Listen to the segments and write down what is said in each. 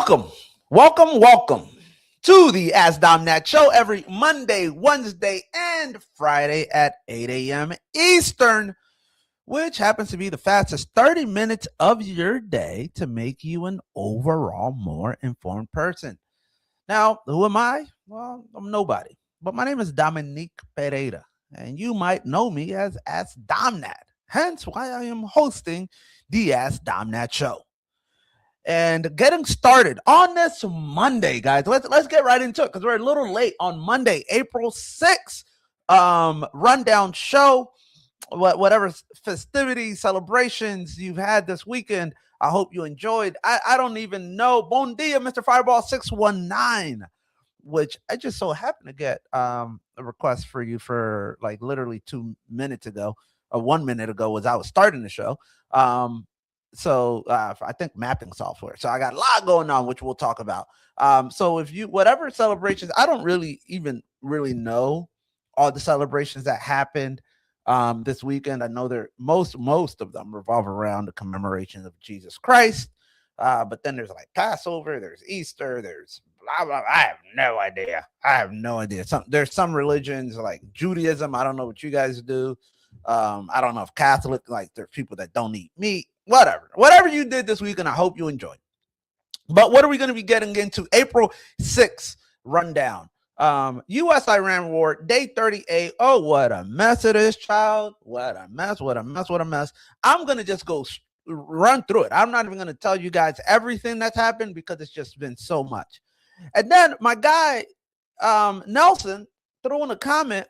Welcome to the As Domnat Show every Monday, Wednesday, and Friday at 8 a.m. Eastern, which happens to be the fastest 30 minutes of your day to make you an overall more informed person. Now, who am I? Well, I'm nobody, but my name is Dominique Pereira, and you might know me as Domnat, hence why I am hosting the As Domnat Show. And getting started on this Monday, guys. Let's get right into it because we're a little late on Monday, April 6th. Rundown show. Whatever festivities, celebrations you've had this weekend, I hope you enjoyed. I don't even know. Bon dia, Mr. Fireball 619, which I just so happened to get a request for you for like literally 2 minutes ago. 1 minute ago was I was starting the show. So I think mapping software. So I got a lot going on, which we'll talk about. So if you whatever celebrations, I don't really know all the celebrations that happened this weekend. I know there most of them revolve around the commemoration of Jesus Christ. But then there's like Passover, there's Easter, there's blah blah. I have no idea. There's some religions like Judaism. I don't know what you guys do. I don't know if Catholic, like there's people that don't eat meat. Whatever you did this weekend, I hope you enjoyed. But what are we going to be getting into? April 6th rundown. U.S.-Iran war, day 38. Oh, what a mess it is, child. What a mess. I'm going to just go run through it. I'm not even going to tell you guys everything that's happened because it's just been so much. And then my guy, Nelson, threw in a comment,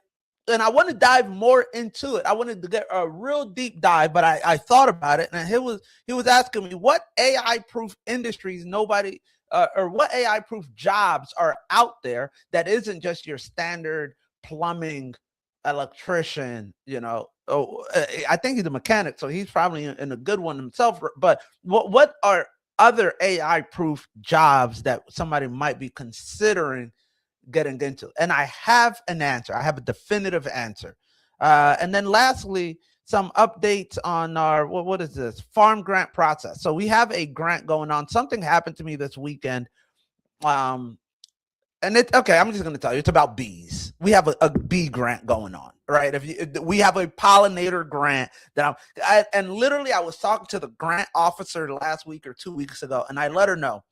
and I want to dive more into it. I wanted to get a real deep dive, but I thought about it, and he was asking me what AI-proof industries or what AI-proof jobs are out there that isn't just your standard plumbing electrician. I think he's a mechanic, so he's probably in a good one himself. But what are other AI-proof jobs that somebody might be considering getting into? And I have an answer. I have a definitive answer. And then lastly, some updates on our what is this farm grant process. So we have a grant going on. Something happened to me this weekend. And it's okay. I'm just going to tell you, it's about bees. We have a bee grant going on, right? We have a pollinator grant and literally I was talking to the grant officer last week or 2 weeks ago, and I let her know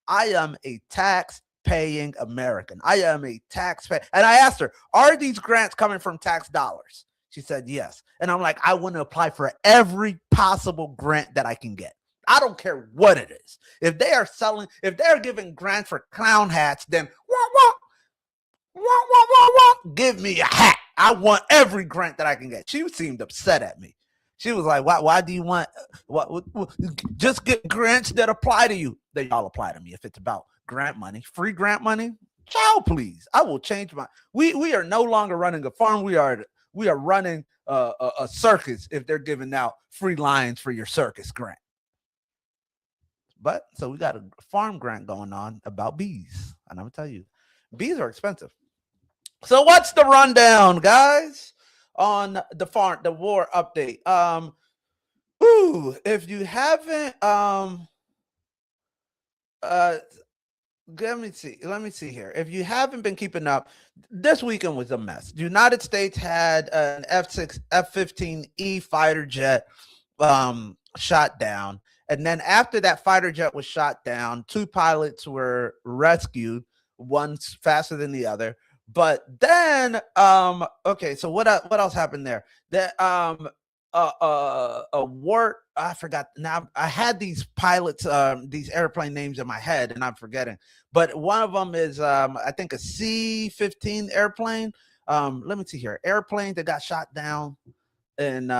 I am a tax-paying American. I am a taxpayer. And I asked her, are these grants coming from tax dollars? She said yes. And I'm like, I want to apply for every possible grant that I can get. I don't care what it is. If they're giving grants for clown hats, then give me a hat. I want every grant that I can get. She seemed upset at me. She was like, why do you want just get grants that apply to you? They all apply to me. If it's about grant money, free grant money, child, please. I will change we are no longer running a farm. We are running a circus if they're giving out free lions for your circus grant. But so we got a farm grant going on about bees. And I'm gonna tell you, bees are expensive. So what's the rundown, guys, on the war update? If you haven't let me see here. If you haven't been keeping up, this weekend was a mess. The United States had an F-15E fighter jet shot down. And then after that fighter jet was shot down, 2 pilots were rescued, one faster than the other. But then, okay, so what else happened there? A war. I forgot. Now I had these pilots, these airplane names in my head, and I'm forgetting. But one of them is, I think, a C-15 airplane. Let me see here. Airplane that got shot down, and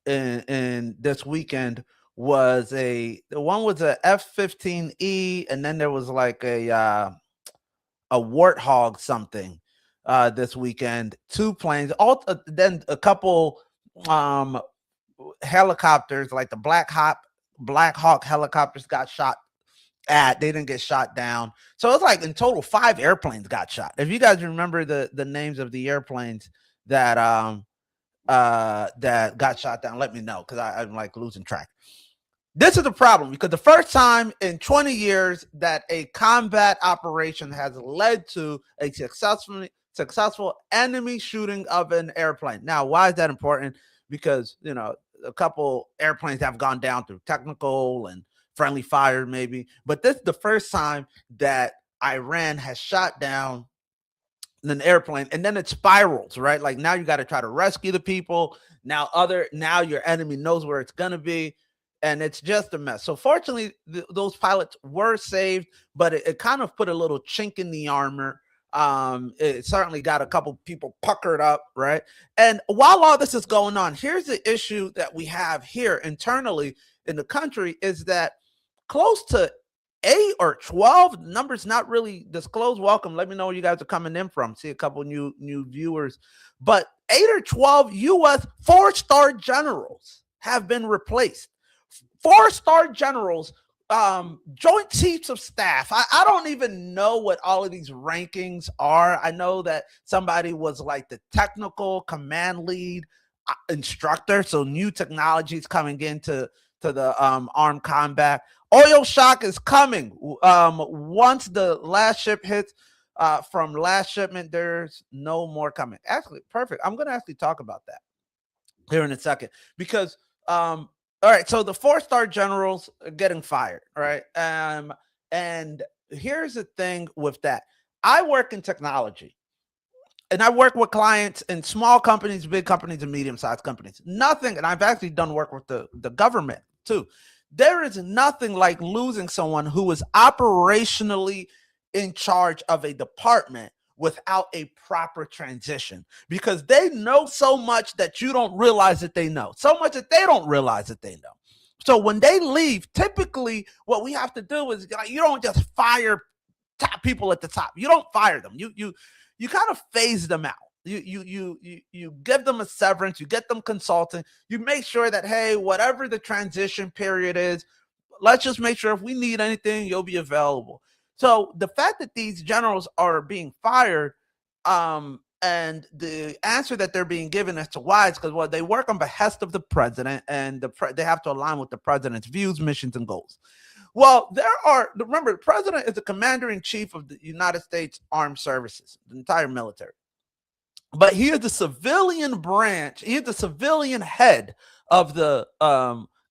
in this weekend was one was a F-15E, and then there was like a Warthog something this weekend. 2 planes, then a couple helicopters, like the Black Hawk helicopters got shot at. They didn't get shot down. So it's like in total 5 airplanes got shot. If you guys remember the names of the airplanes that got shot down, let me know, because I'm like losing track. This is the problem because the first time in 20 years that a combat operation has led to a successful enemy shooting of an airplane. Now, why is that important? Because, a couple airplanes have gone down through technical and friendly fire, maybe. But this is the first time that Iran has shot down an airplane, and then it spirals, right? Like now you got to try to rescue the people. Now your enemy knows where it's gonna be, and it's just a mess. So fortunately, those pilots were saved, but it kind of put a little chink in the armor. It certainly got a couple people puckered up, right? And while all this is going on, here's the issue that we have here internally in the country is that close to 8 or 12 numbers not really disclosed. Welcome. Let me know where you guys are coming in from. See a couple new viewers. But 8 or 12 U.S. 4-star generals have been replaced. 4-star generals, joint chiefs of staff. I don't even know what all of these rankings are. I know that somebody was like the technical command lead instructor. So new technologies coming into the armed combat. Oil shock is coming. Once the last ship hits from last shipment, there's no more coming. Actually, perfect. I'm going to actually talk about that here in a second because, all right, so the 4-star generals are getting fired, right? And here's the thing with that. I work in technology. And I work with clients in small companies, big companies, and medium-sized companies. Nothing, and I've actually done work with the government too. There is nothing like losing someone who is operationally in charge of a department without a proper transition, because they know so much that you don't realize that they know, so much that they don't realize that they know. So when they leave, typically what we have to do is you don't just fire top people at the top. You don't fire them. You kind of phase them out. You give them a severance, you get them consulting, you make sure that, hey, whatever the transition period is, let's just make sure if we need anything, you'll be available. So the fact that these generals are being fired, and the answer that they're being given as to why is because, well, they work on behest of the president, and they have to align with the president's views, missions, and goals. Well, remember, the president is the commander-in-chief of the United States Armed Services, the entire military. But he is the civilian branch. He is the civilian head of the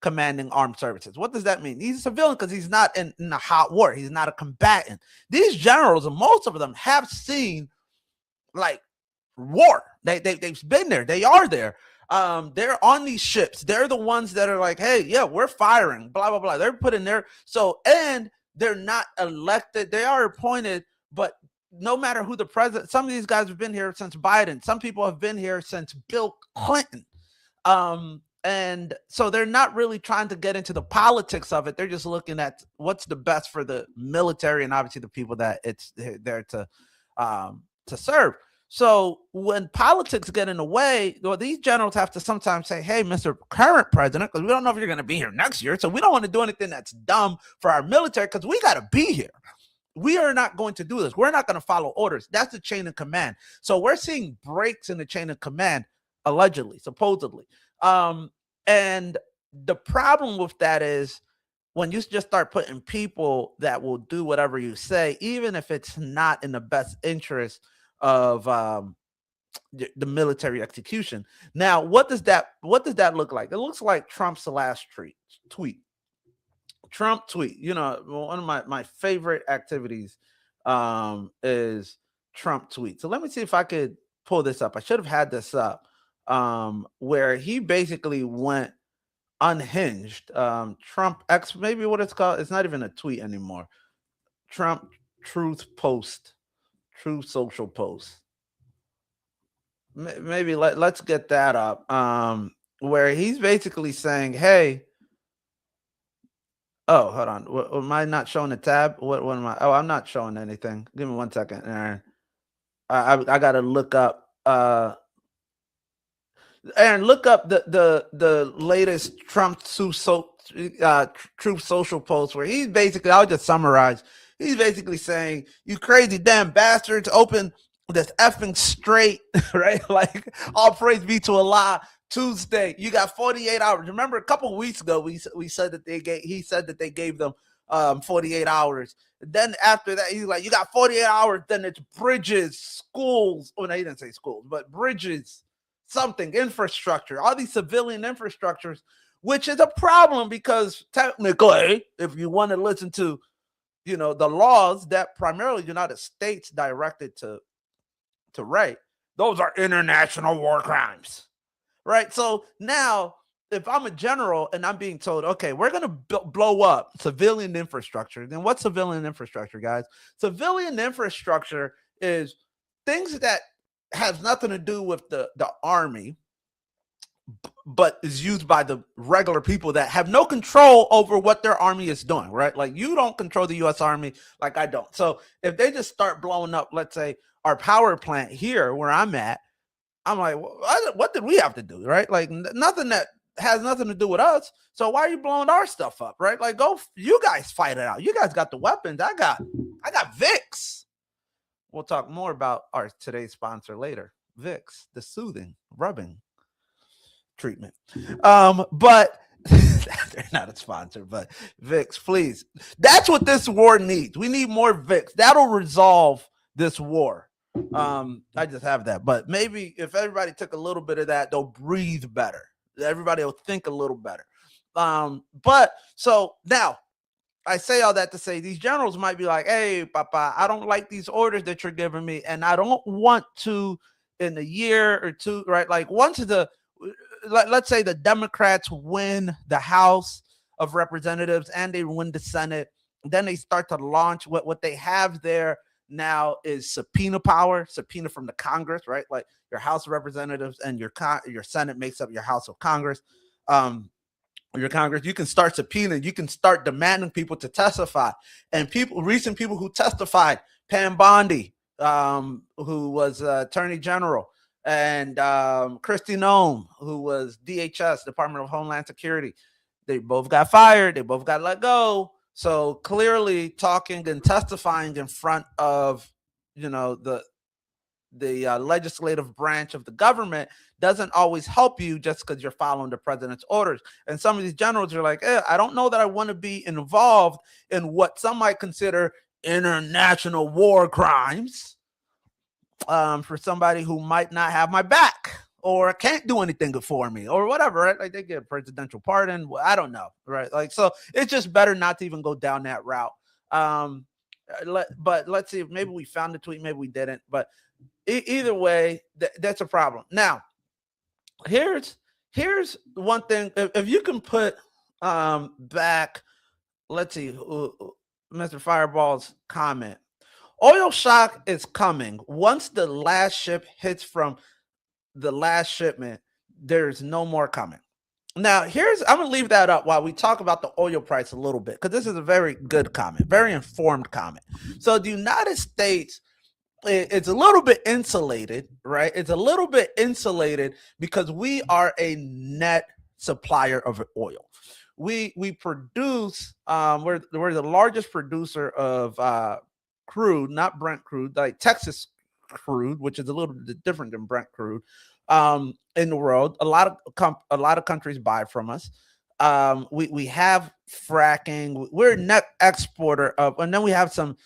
commanding armed services. What does that mean? He's a civilian because he's not in a hot war. He's not a combatant. These generals, and most of them, have seen like war. They've been there. They are there. They're on these ships. They're the ones that are like, hey, yeah, we're firing, blah, blah, blah. They're put in there. So, and they're not elected. They are appointed, but no matter who the president, some of these guys have been here since Biden. Some people have been here since Bill Clinton. And so they're not really trying to get into the politics of it. They're just looking at what's the best for the military and obviously the people that it's there to serve. So when politics get in the way, well, these generals have to sometimes say, hey, Mr. Current President, because we don't know if you're going to be here next year. So we don't want to do anything that's dumb for our military because we got to be here. We are not going to do this. We're not going to follow orders. That's the chain of command. So we're seeing breaks in the chain of command, allegedly, supposedly. And the problem with that is when you just start putting people that will do whatever you say, even if it's not in the best interest of the military execution. Now, what does that look like? It looks like Trump's last tweet. Trump tweet. One of my favorite activities is Trump tweet. So let me see if I could pull this up. I should have had this up, where he basically went unhinged. Trump X, maybe what it's called. It's not even a tweet anymore. Trump Truth Social Post. Maybe let's get that up. Where he's basically saying, hey, oh, hold on. Am I not showing the tab? What am I? Oh, I'm not showing anything. Give me 1 second, Aaron. I got to look up. Aaron, look up the latest Trump Truth Social Post, where he's basically, I'll just summarize. He's basically saying, you crazy damn bastards, open this effing straight, right? Like, all praise be to Allah. Tuesday, you got 48 hours. Remember a couple of weeks ago, we said that he said that they gave them 48 hours. Then after that, he's like, you got 48 hours. Then it's bridges, schools. Oh, no, he didn't say schools, but bridges, something, infrastructure, all these civilian infrastructures, which is a problem because technically, if you want to listen to, the laws that primarily United States directed to write, those are international war crimes, right? So now, if I'm a general and I'm being told, okay, we're going to blow up civilian infrastructure, then what's civilian infrastructure, guys? Civilian infrastructure is things that has nothing to do with the army, but is used by the regular people that have no control over what their army is doing, right? Like, you don't control the U.S. Army like I don't. So if they just start blowing up, let's say, our power plant here where I'm at, I'm like, what did we have to do, right? Like, nothing that has nothing to do with us. So why are you blowing our stuff up, right? Like, go, you guys fight it out. You guys got the weapons. I got Vicks. We'll talk more about our today's sponsor later. Vicks, the soothing, rubbing treatment. But they're not a sponsor, but Vicks, please. That's what this war needs. We need more Vicks. That'll resolve this war. I just have that. But maybe if everybody took a little bit of that, they'll breathe better. Everybody will think a little better. But so now I say all that to say these generals might be like, hey, Papa, I don't like these orders that you're giving me, and I don't want to in a year or two, right? Like, once let's say the Democrats win the House of Representatives and they win the Senate, then they start to launch what they have there now is subpoena power, subpoena from the Congress, right? Like, your House of Representatives and your Senate makes up your House of Congress. Your Congress, you can start subpoenaing, you can start demanding people to testify. And recent people who testified, Pam Bondi, who was Attorney General, and Kristi Noem, who was DHS, Department of Homeland Security, they both got fired. They both got let go. So clearly, talking and testifying in front of, the legislative branch of the government doesn't always help you just because you're following the president's orders. And some of these generals are like, I don't know that I want to be involved in what some might consider international war crimes for somebody who might not have my back or can't do anything for me or whatever, right? Like, they get a presidential pardon. I don't know, right? Like, so it's just better not to even go down that route. But let's see, maybe we found the tweet, maybe we didn't, but either way, that's a problem. Now, here's one thing. If you can put back, let's see, Mr. Fireball's comment. Oil shock is coming. Once the last ship hits from the last shipment, there's no more coming. Now, I'm going to leave that up while we talk about the oil price a little bit, because this is a very good comment, very informed comment. So the United States, it's a little bit insulated, right? It's a little bit insulated because we are a net supplier of oil. We produce, we're the largest producer of crude, not Brent crude, like Texas crude, which is a little bit different than Brent crude, in the world. A lot of countries buy from us. We have fracking. We're a net exporter of, and then we have some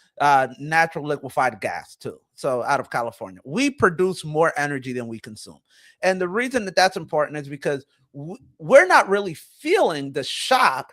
natural liquefied gas too. So out of California, we produce more energy than we consume. And the reason that that's important is because we're not really feeling the shock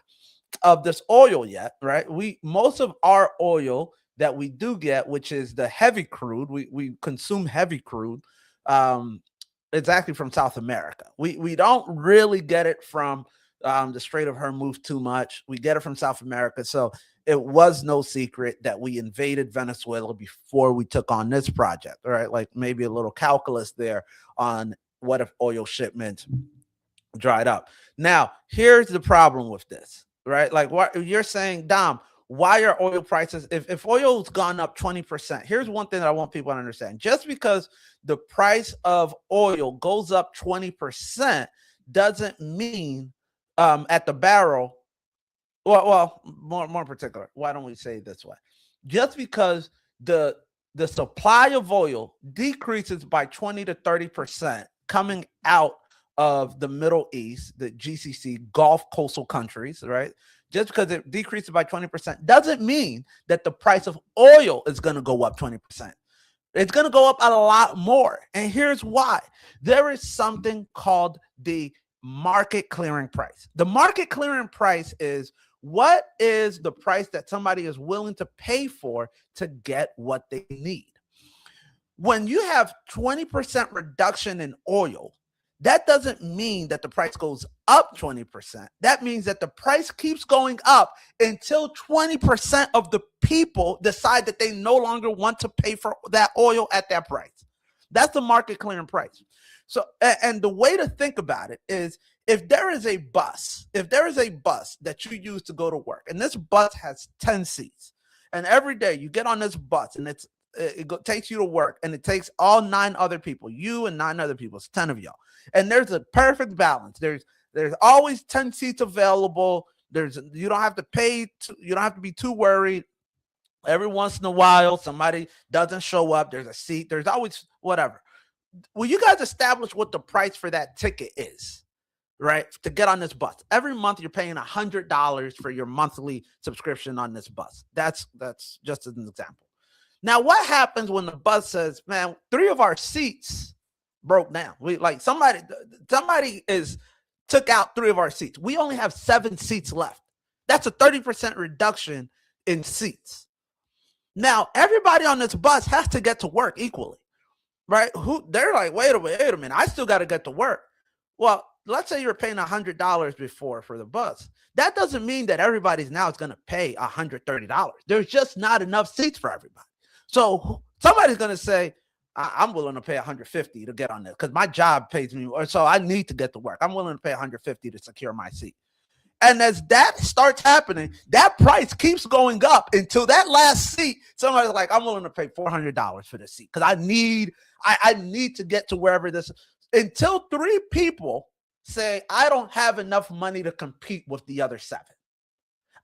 of this oil yet, right? Most of our oil that we do get, which is the heavy crude, we consume heavy crude. It's actually from South America. We don't really get it from the Strait of Hormuz too much. We get it from South America. So it was no secret that we invaded Venezuela before we took on this project, all right? Like, maybe a little calculus there on what if oil shipments dried up. Now, here's the problem with this, right? Like, what you're saying, Dom, why are oil prices, if oil's gone up 20%, here's one thing that I want people to understand. Just because the price of oil goes up 20% doesn't mean at the barrel, well, more particular, why don't we say it this way? Just because the supply of oil decreases by 20 to 30% coming out of the Middle East, the GCC, Gulf coastal countries, right? Just because it decreases by 20% doesn't mean that the price of oil is going to go up 20%. It's going to go up a lot more. And here's why. There is something called the market clearing price. The market clearing price is what is the price that somebody is willing to pay for to get what they need. When you have 20% reduction in oil, that doesn't mean that the price goes up 20%. That means that the price keeps going up until 20% of the people decide that they no longer want to pay for that oil at that price. That's the market clearing price. So, and the way to think about it is if there is a bus that you use to go to work, and this bus has 10 seats, and every day you get on this bus and it takes you to work, and it takes all 9 other people, you and 9 other people, it's 10 of y'all. And there's a perfect balance. There's always 10 seats available. You don't have to pay. You don't have to be too worried. Every once in a while, somebody doesn't show up. There's a seat. There's always whatever. Will you guys establish what the price for that ticket is, right? To get on this bus. Every month you're paying $100 for your monthly subscription on this bus. That's just an example. Now, what happens when the bus says, man, 3 of our seats broke down? Somebody took out 3 of our seats. We only have 7 seats left. That's a 30% reduction in seats. Now, everybody on this bus has to get to work equally, right? They're like, wait a minute, I still got to get to work. Well, let's say you're paying $100 before for the bus. That doesn't mean that everybody's now is going to pay $130. There's just not enough seats for everybody. So somebody's going to say, I'm willing to pay $150 to get on this because my job pays me, or so I need to get to work. I'm willing to pay $150 to secure my seat. And as that starts happening, that price keeps going up until that last seat, somebody's like, I'm willing to pay $400 for this seat because I need to get to wherever this, until 3 people say, I don't have enough money to compete with the other 7.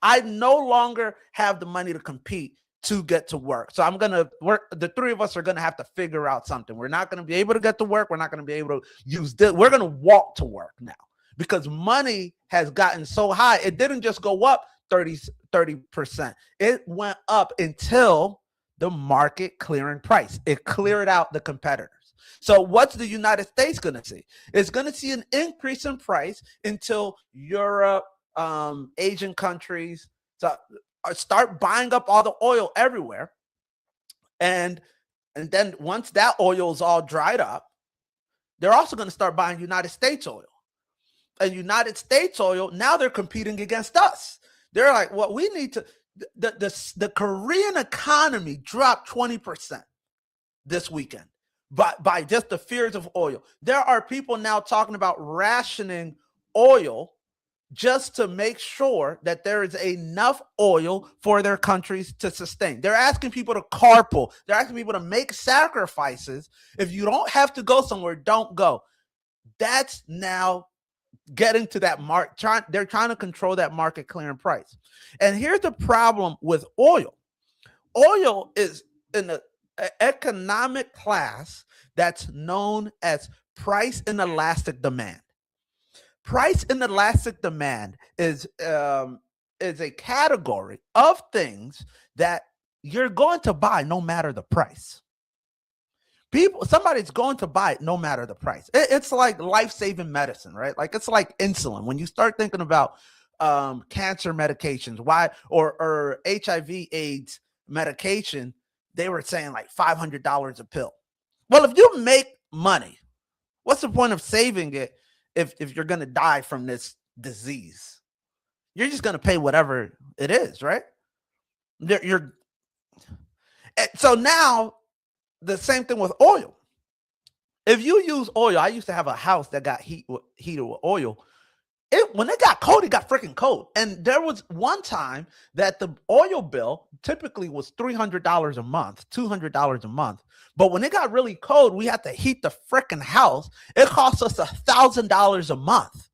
I no longer have the money to compete to get to work. So I'm going to work. The 3 of us are going to have to figure out something. We're not going to be able to get to work. We're not going to be able to use this. We're going to walk to work now because money has gotten so high. It didn't just go up 30%. It went up until the market clearing price. It cleared out the competitors. So what's the United States going to see? It's going to see an increase in price until Europe, Asian countries, start buying up all the oil everywhere. And then once that oil is all dried up, they're also going to start buying United States oil. And United States oil, now they're competing against us. They're like, well, we need to, the Korean economy dropped 20% this weekend by just the fears of oil. There are people now talking about rationing oil just to make sure that there is enough oil for their countries to sustain. They're asking people to carpool. They're asking people to make sacrifices. If you don't have to go somewhere, don't go. That's now getting to that mark. They're trying to control that market clearing price. And here's the problem with oil. Oil is in an economic class that's known as price inelastic demand. Price inelastic demand is a category of things that you're going to buy no matter the price. Somebody's going to buy it no matter the price. It's like life-saving medicine, right? Like it's like insulin. When you start thinking about cancer medications, or HIV/AIDS medication, they were saying like $500 a pill. Well, if you make money, what's the point of saving it if you're going to die from this disease? You're just going to pay whatever it is, right? So now the same thing with oil. If you use oil, I used to have a house that got heated with oil. When it got cold, it got freaking cold. And there was one time that the oil bill typically was $300 a month, $200 a month. But when it got really cold, we had to heat the freaking house. It cost us $1,000 a month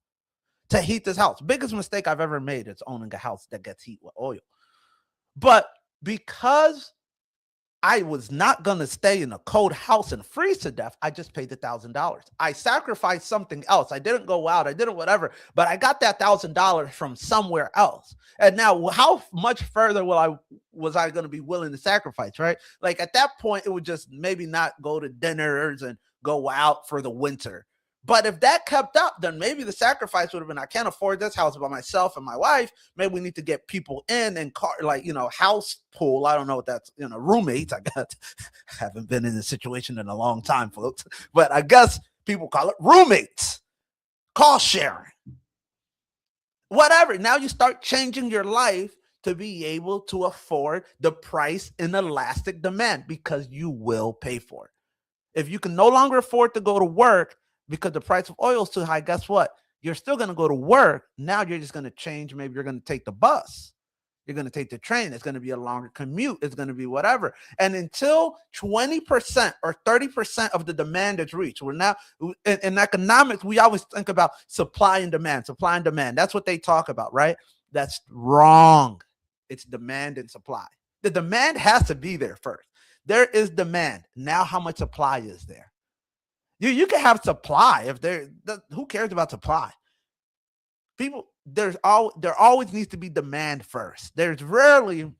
to heat this house. Biggest mistake I've ever made is owning a house that gets heat with oil. But because I was not going to stay in a cold house and freeze to death. I just paid the $1,000. I sacrificed something else. I didn't go out. I didn't whatever, but I got that $1,000 from somewhere else. And now how much further was I going to be willing to sacrifice, right? Like at that point, it would just maybe not go to dinners and go out for the winter. But if that kept up, then maybe the sacrifice would have been, I can't afford this house by myself and my wife. Maybe we need to get people in and house pool. I don't know what that's, roommates. I guess haven't been in a situation in a long time, folks. But I guess people call it roommates, cost sharing, whatever. Now you start changing your life to be able to afford the price in elastic demand because you will pay for it. If you can no longer afford to go to work, because the price of oil is too high, guess what? You're still going to go to work. Now you're just going to change. Maybe you're going to take the bus. You're going to take the train. It's going to be a longer commute. It's going to be whatever. And until 20% or 30% of the demand is reached, we're now in economics, we always think about supply and demand. That's what they talk about, right? That's wrong. It's demand and supply. The demand has to be there first. There is demand. Now how much supply is there? You can have supply if who cares about supply? People, there always needs to be demand first. There's rarely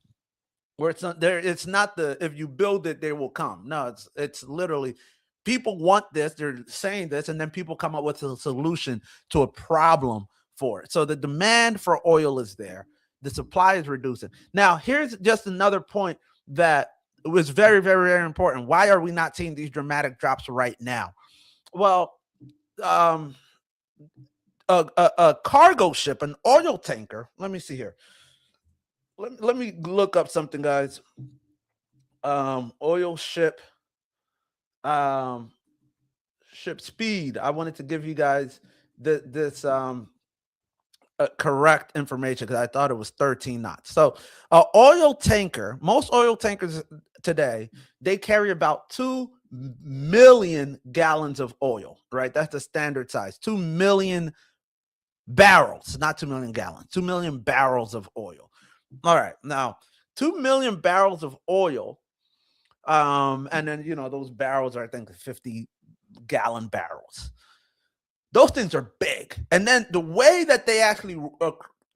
where it's not the if you build it, they will come. No, it's literally people want this, they're saying this, and then people come up with a solution to a problem for it. So the demand for oil is there, the supply is reducing. Now, here's just another point that was very, very, very important. Why are we not seeing these dramatic drops right now? Well, a cargo ship, an oil tanker. Let me see here. Let me look up something, guys. Oil ship, ship speed. I wanted to give you guys this correct information because I thought it was 13 knots. So, oil tanker. Most oil tankers today, they carry about 2 million gallons of oil, right? That's the standard size. 2 million barrels, not 2 million gallons, 2 million barrels of oil. All right. Now, 2 million barrels of oil. And then, those barrels are, I think, 50-gallon barrels. Those things are big. And then the way that they actually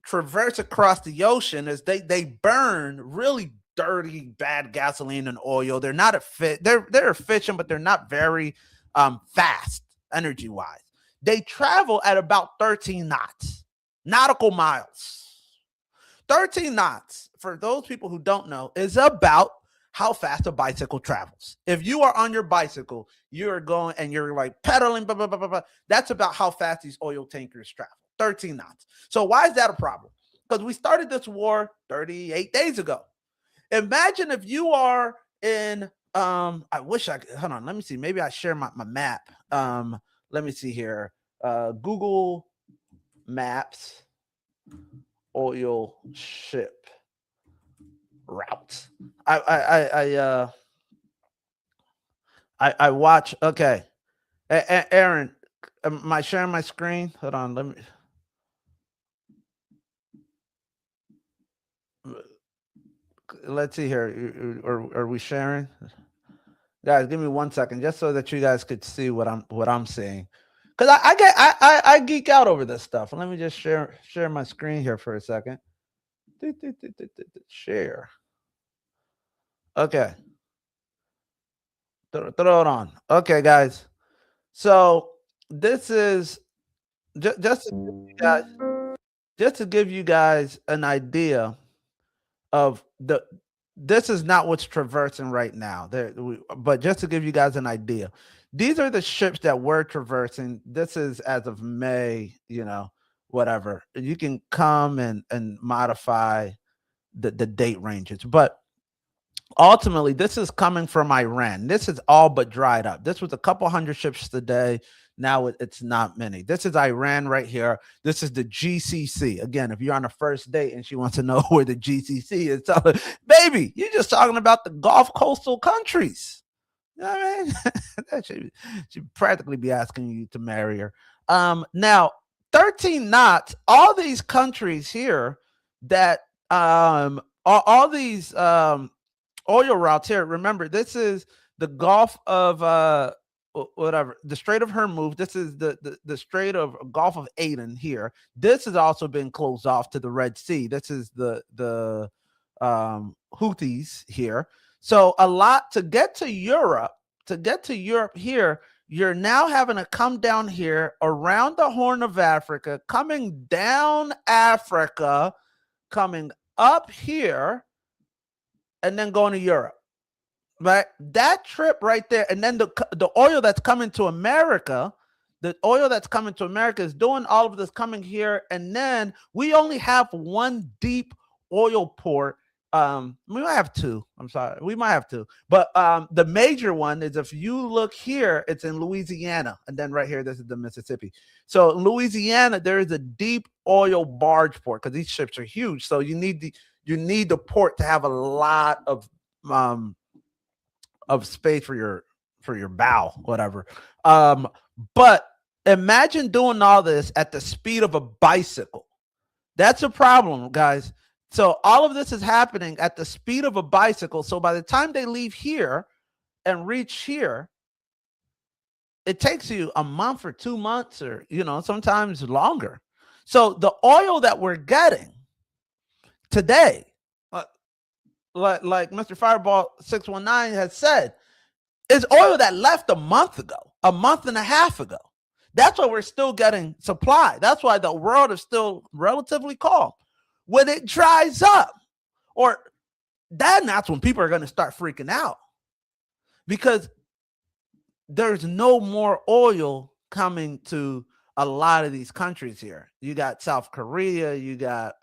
traverse across the ocean is they burn really dirty, bad gasoline and oil. They're not they're efficient, but they're not very fast energy wise. They travel at about 13 knots, nautical miles. 13 knots, for those people who don't know, is about how fast a bicycle travels. If you are on your bicycle, you're going and you're like pedaling, blah, blah, blah, blah, blah. That's about how fast these oil tankers travel, 13 knots. So why is that a problem? Because we started this war 38 days ago. Imagine if you are in, I wish I could, hold on, let me see. Maybe I share my map. Let me see here. Google Maps, oil ship routes. I watch. Okay, Aaron, am I sharing my screen? Hold on, let me. Let's see here. Are we sharing? Guys, give me 1 second, just so that you guys could see what I'm seeing. Because I geek out over this stuff. Let me just share my screen here for a second. Share. Okay. Throw it on. Okay, guys. So this is just to give you guys an idea of this is not what's traversing right now. But just to give you guys an idea, these are the ships that we're traversing. This is as of May, whatever. You can come and modify the date ranges, but ultimately this is coming from Iran. This is all but dried up. This was a couple hundred ships today. Now it's not many. This is Iran right here. This is the GCC. Again, if you're on a first date and she wants to know where the GCC is, tell her, baby, you're just talking about the Gulf coastal countries. You know what I mean? That should practically be asking you to marry her. Now, 13 knots, all these countries here that all these oil routes here. Remember, this is the Gulf of whatever, the Strait of Hormuz. This is the Strait of Gulf of Aden here. This has also been closed off to the Red Sea. This is the Houthis here. So a lot to get to Europe. To get to Europe here, you're now having to come down here around the Horn of Africa, coming down Africa, coming up here, and then going to Europe. Right? That trip right there, and then the oil that's coming to America, the oil that's coming to America is doing all of this coming here, and then we only have one deep oil port. We might have two. I'm sorry, we might have two, but the major one is, if you look here, it's in Louisiana, and then right here, this is the Mississippi. So in Louisiana, there is a deep oil barge port because these ships are huge. So you need the port to have a lot of space for your bow, whatever. But imagine doing all this at the speed of a bicycle. That's a problem, guys. So all of this is happening at the speed of a bicycle. So by the time they leave here and reach here, it takes you a month or 2 months, or sometimes longer. So the oil that we're getting today, like Mr. Fireball 619 has said, is oil that left a month ago, a month and a half ago. That's why we're still getting supply. That's why the world is still relatively calm. When it dries up, that's when people are going to start freaking out, because there's no more oil coming to a lot of these countries here. You got South Korea, you got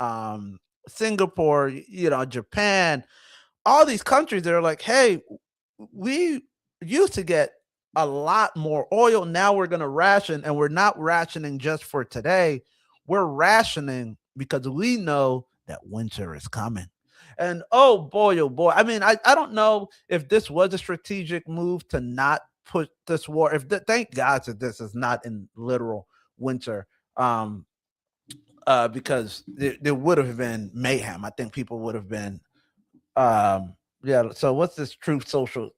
Singapore, Japan, all these countries that are like, hey, we used to get a lot more oil. Now we're going to ration, and we're not rationing just for today. We're rationing because we know that winter is coming. And oh boy, I mean, I don't know if this was a strategic move to not put this war. Thank God that this is not in literal winter, because there would have been mayhem. I think people would have been, yeah. So what's this Truth Social?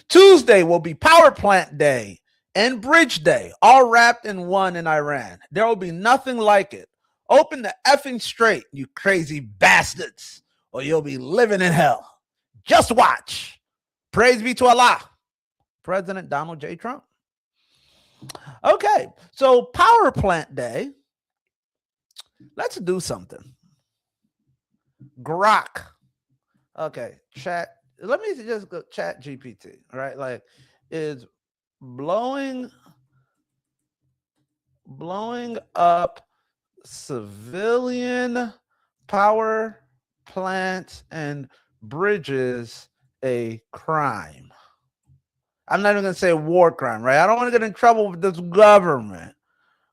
Tuesday will be Power Plant Day and Bridge Day, all wrapped in one in Iran. There will be nothing like it. Open the effing straight, you crazy bastards, or you'll be living in hell. Just watch. Praise be to Allah. President Donald J. Trump. Okay, so Power Plant Day. Let's do something. Grok. Okay, chat. Let me just go chat GPT, right? Like, is blowing up civilian power plants and bridges a crime? I'm not even going to say war crime, right? I don't want to get in trouble with this government,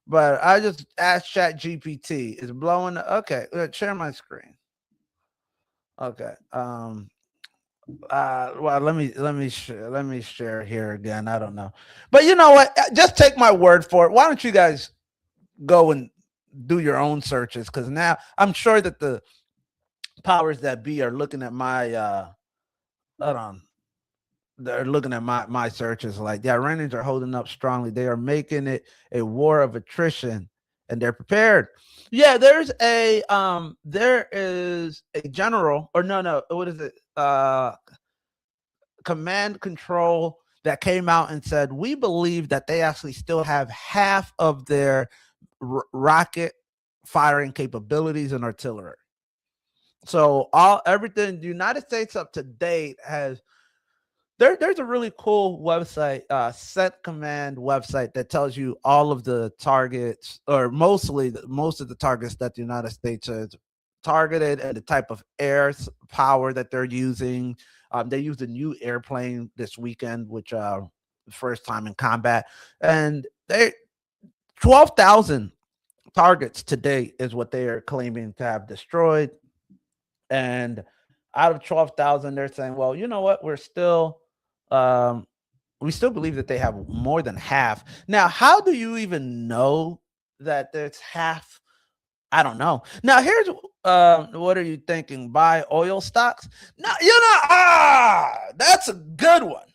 but I just asked Chat GPT. Is blowing? Okay, share my screen. Okay. Well, let me share here again. I don't know, but you know what? Just take my word for it. Why don't you guys go and do your own searches? Because now I'm sure that the powers that be are looking at my hold on. They're looking at my searches like the Iranians are holding up strongly. They are making it a war of attrition, and they're prepared. Yeah, there is a general, or no, what is it? Command control that came out and said, we believe that they actually still have half of their rocket firing capabilities and artillery. So everything the United States up to date has. There's a really cool website, Set Command website, that tells you all of the targets, or most of the targets that the United States has targeted, and the type of air power that they're using. They used a new airplane this weekend, which first time in combat, and 12,000 targets to date is what they are claiming to have destroyed. And out of 12,000, they're saying, well, you know what? We still believe that they have more than half. Now, how do you even know that there's half I don't know. Now here's what are you thinking? Buy oil stocks? No, that's a good one.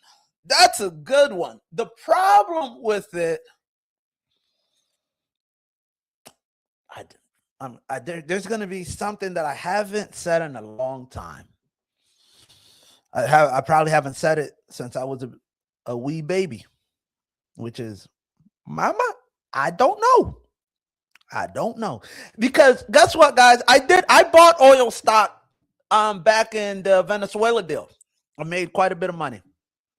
That's a good one. The problem with it, there's going to be something that I haven't said in a long time. I probably haven't said it since I was a wee baby, which is, Mama, I don't know. I don't know. Because guess what, guys? I bought oil stock back in the Venezuela deal. I made quite a bit of money.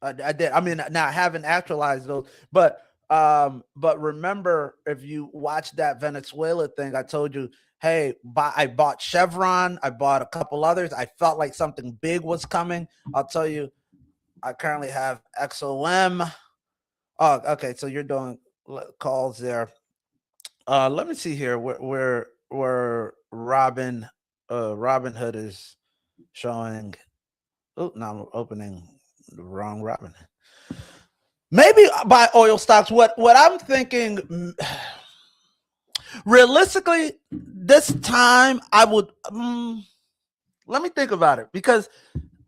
I did. I mean, now I haven't actualized those, but remember, if you watch that Venezuela thing, I told you, hey, I bought Chevron, I bought a couple others. I felt like something big was coming. I'll tell you, I currently have XOM. Oh, okay. So you're doing calls there. Let me see here where Robin Hood is showing. Oh, now I'm opening the wrong Robin. Maybe buy oil stocks. What I'm thinking, realistically, this time I would. Let me think about it, because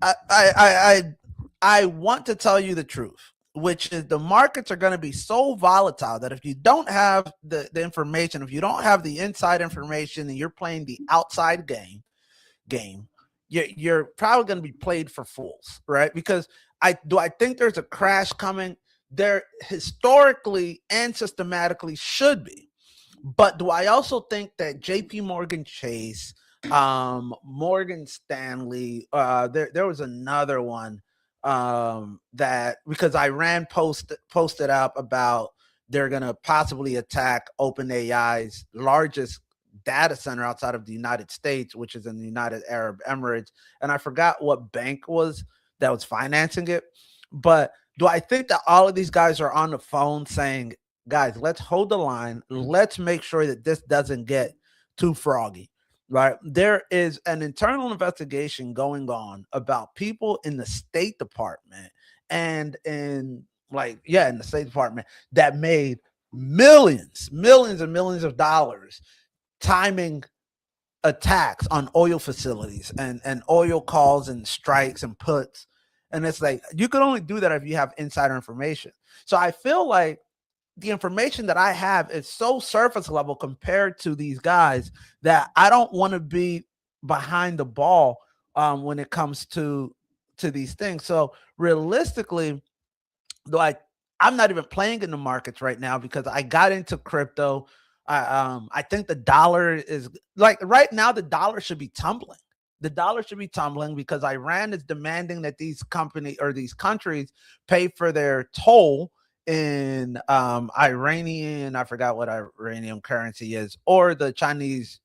I want to tell you the truth, which is the markets are going to be so volatile that if you don't have the information, if you don't have the inside information, and you're playing the outside game, you're probably going to be played for fools, right? Because I think there's a crash coming. There historically and systematically should be, but do I also think that JP Morgan Chase, Morgan Stanley, there was another one that, because Iran posted up about they're going to possibly attack OpenAI's largest data center outside of the United States, which is in the United Arab Emirates, and I forgot what bank was that was financing it. But do I think that all of these guys are on the phone saying, guys, let's hold the line, let's make sure that this doesn't get too froggy? Right. There is an internal investigation going on about people in the State Department and in the State Department that made millions and millions of dollars timing attacks on oil facilities and oil calls and strikes and puts. And it's like, you can only do that if you have insider information. So I feel like the information that I have is so surface level compared to these guys that I don't want to be behind the ball when it comes to these things. So realistically, though, I'm not even playing in the markets right now because I got into crypto. I think the dollar is, like, right now the dollar should be tumbling. The dollar should be tumbling because Iran is demanding that these countries pay for their toll in Iranian, I forgot what Iranian currency is, or the Chinese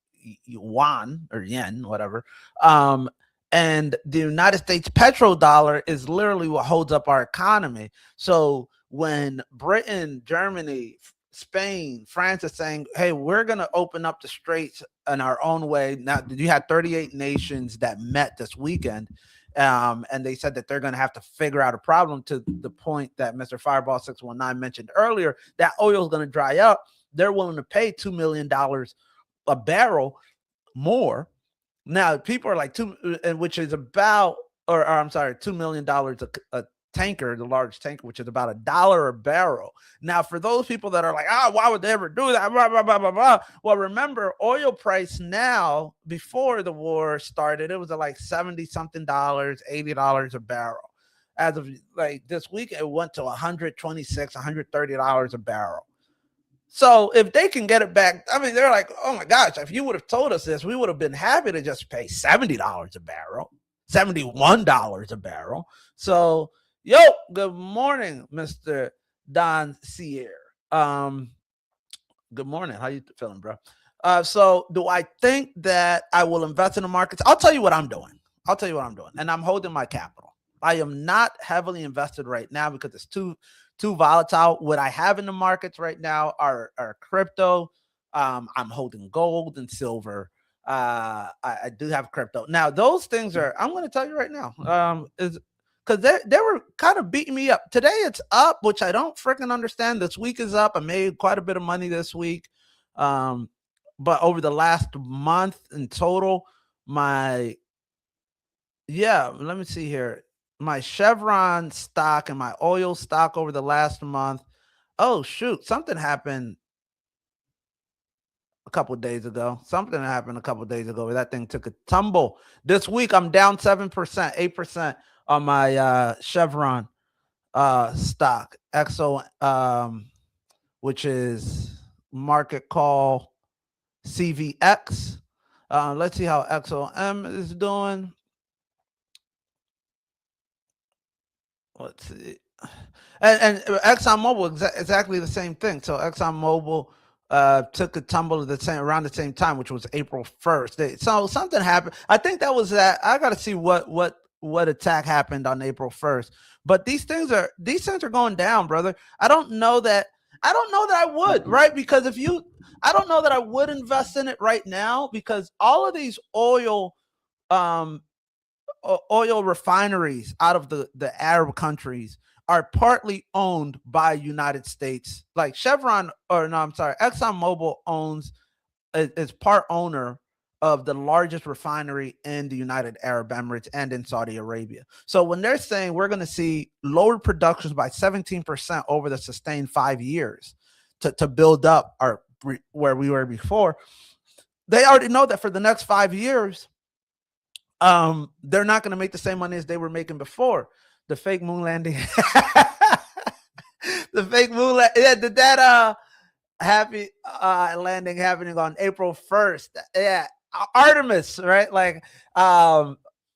yuan or yen, whatever. And the United States petrodollar is literally what holds up our economy. So when Britain, Germany, Spain, France is saying, hey, we're going to open up the straits in our own way. Now, you had 38 nations that met this weekend. And they said that they're going to have to figure out a problem, to the point that Mr. Fireball 619 mentioned earlier, that oil is going to dry up. They're willing to pay $2 million a barrel more. Now, people are like, which is about, or I'm sorry, $2 million a tanker, the large tanker, which is about $1 a barrel. Now, for those people that are like, why would they ever do that? Blah, blah, blah, blah, blah. Well, remember, oil price now, before the war started, it was at like $70-something, $80 a barrel. As of like this week, it went to $126, $130 a barrel. So if they can get it back, I mean, they're like, oh my gosh, if you would have told us this, we would have been happy to just pay $70 a barrel, $71 a barrel. So, yo, good morning, Mr. Don Sierra. Good morning. How you feeling, bro? So do I think that I will invest in the markets? I'll tell you what I'm doing. And I'm holding my capital. I am not heavily invested right now because it's too volatile. What I have in the markets right now are crypto. I'm holding gold and silver. I do have crypto. Now, those things are, I'm going to tell you right now, is because they were kind of beating me up. Today it's up, which I don't freaking understand. This week is up. I made quite a bit of money this week. but over the last month in total, let me see here. My Chevron stock and my oil stock over the last month. Oh shoot, something happened a couple of days ago. Something happened a couple of days ago where that thing took a tumble. This week I'm down 7%, 8% on my Chevron stock. EXO, which is market call CVX. Let's see how XOM is doing. Let's see. And ExxonMobil, exactly the same thing. So ExxonMobil took a tumble at around the same time, which was April 1st. So something happened. I think that was that. I got to see what attack happened on April 1st. But these things are going down, brother. I don't know that I would, right? Because I don't know that I would invest in it right now, because all of these oil refineries out of the Arab countries are partly owned by United States. Like ExxonMobil is part owner of the largest refinery in the United Arab Emirates and in Saudi Arabia. So when they're saying we're going to see lower productions by 17% over the sustained 5 years to build up where we were before, they already know that for the next 5 years, they're not going to make the same money as they were making before. The fake moon landing. The fake moon landing. Yeah, did that happy landing happening on April 1st. Yeah. Artemis, right? Like